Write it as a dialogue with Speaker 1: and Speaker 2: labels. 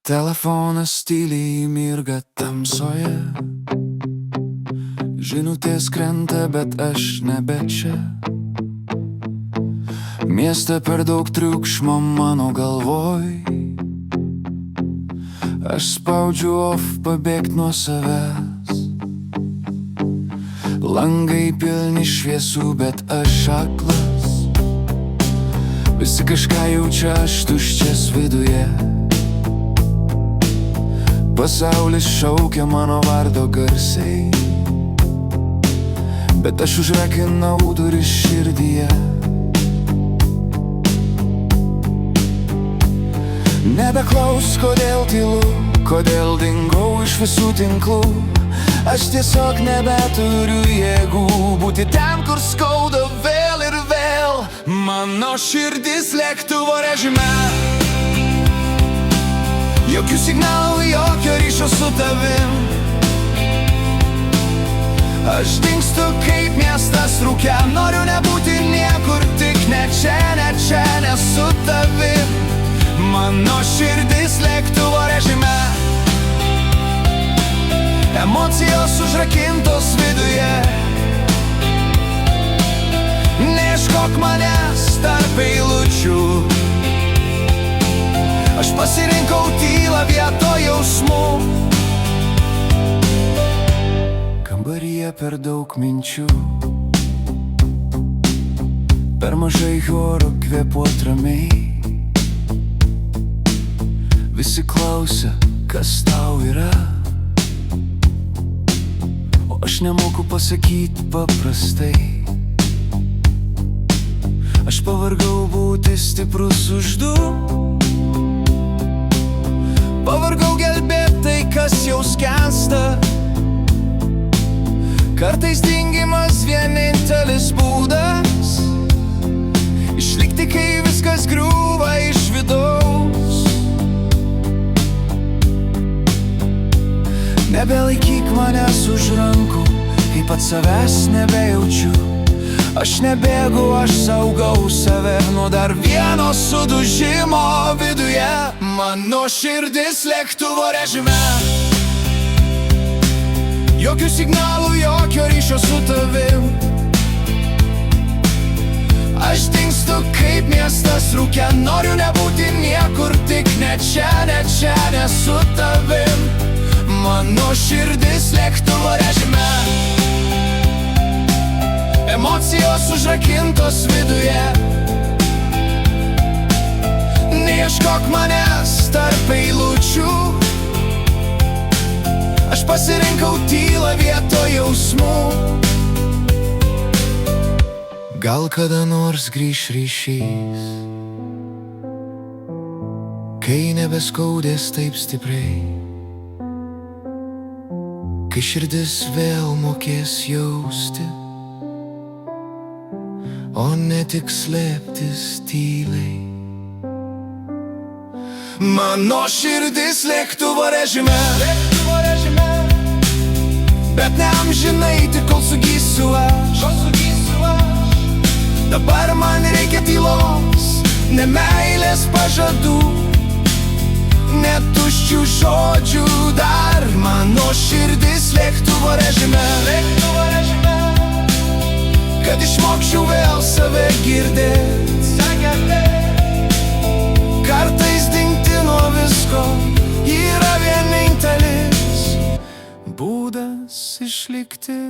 Speaker 1: Telefonas tyliai mirga tamsoje, žinutės krenta, bet aš nebe čia. Mieste per daug triukšmo mano galvoj, aš spaudžiu off pabėgt nuo savęs. Langai pilni šviesų, bet aš aklas. Visi kažką jaučia, aš tuščias viduje. Pasaulis šaukia mano vardo garsiai, bet aš užrakinau duris širdyje. Nebeklaus, kodėl tylu, kodėl dingau iš visų tinklų. Aš tiesiog nebeturiu jėgų būti ten, kur skauda vėl ir vėl. Mano širdis lėktuvo režime, jokių signalų, jokio ryšio su tavim. Aš dingstu kaip miestas rūke, noriu nebūti niekur, tik ne čia, ne su tavim. Mano širdis lėktuvo režime, emocijos užrakintos viduje. Neieškok manęs tarp eilučių, aš pasirinkau tylą vietoj jausmų. Kambaryje per daug minčių, per mažai oro kvėpuot ramiai. Visi klausia, kas tau yra, o aš nemoku pasakyti paprastai. Aš pavargau būti stiprus už du, pavargau gelbėt tai, kas jau skęsta. Kartais dingimas vienintelis būdas išlikti, kai viskas griūva iš vidaus. Nebelaikyk manęs už rankų, kai pats savęs nebejaučiu. Aš nebėgu, aš saugau save nuo dar vieno sudužimo viduje. Mano širdis lėktuvo režime, jokių signalų, jokio ryšio su tavim. Aš dingstu kaip miestas rūke, noriu nebūti niekur, tik ne čia, ne su tavim. Mano širdis lėktuvo režime, emocijos užrakintos viduje. Neieškok manęs tarp eilučių, aš pasirinkau tylą vietoj jausmų. Gal kada nors grįš ryšys, kai nebeskaudės taip stipriai, kai širdis vėl mokės jausti, o ne tik slėptis tyliai. Mano širdis lėktuvo režime, bet ne amžinai, tik kol sugysiu aš. Dabar man reikia tylos, ne meilės pažadų, ne tuščių žodžių dar. Mano širdis lėktuvo režime, kad išmokčiau vėl save girdėt. Kartais dingti nuo visko yra vienintelis būdas išlikti.